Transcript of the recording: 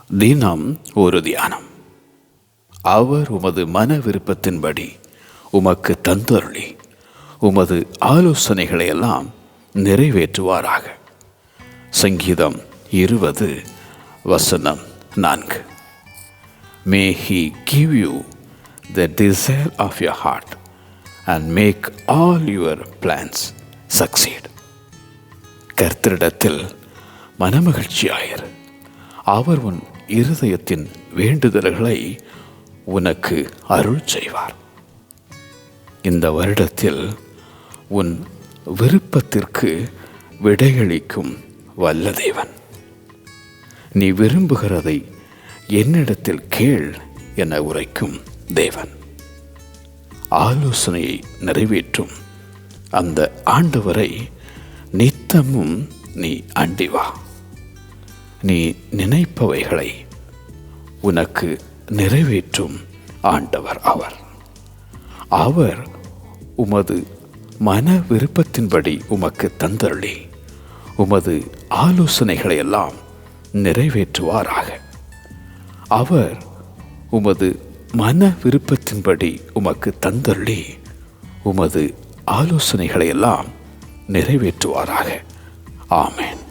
தினம் ஒரு தியானம். அவர் உமது மன விருப்பத்தின்படி உமக்கு தந்தருளி உமது ஆலோசனைகளை எல்லாம் நிறைவேற்றுவாராக. சங்கீதம் 20:4. May he give you the desire of your heart and make all your plans succeed. கர்த்தரிடத்தில் மனமகிழ்ச்சியாயிரு, அவர் உன் இருதயத்தின் வேண்டுதல்களை உனக்கு அருள் செய்வார். இந்த வருடத்தில் உன் விருப்பத்திற்கு விடையளிக்கும் வல்ல தேவன். நீ விரும்புகிறதை என்னிடத்தில் கேள் என உரைக்கும் தேவன். ஆலோசனையை நிறைவேற்றும் அந்த ஆண்டவரை நித்தமும் நீ அண்டிவா. நீ நினைப்பவைகளை உனக்கு நிறைவேற்றும் ஆண்டவர் அவர். அவர் உமது மன விருப்பத்தின்படி உமக்கு தந்தருளி உமது ஆலோசனைகளை எல்லாம் நிறைவேற்றுவாராக. அவர் உமது மன விருப்பத்தின்படி உமக்கு தந்தருளி உமது ஆலோசனைகளை எல்லாம் நிறைவேற்றுவாராக. ஆமென்.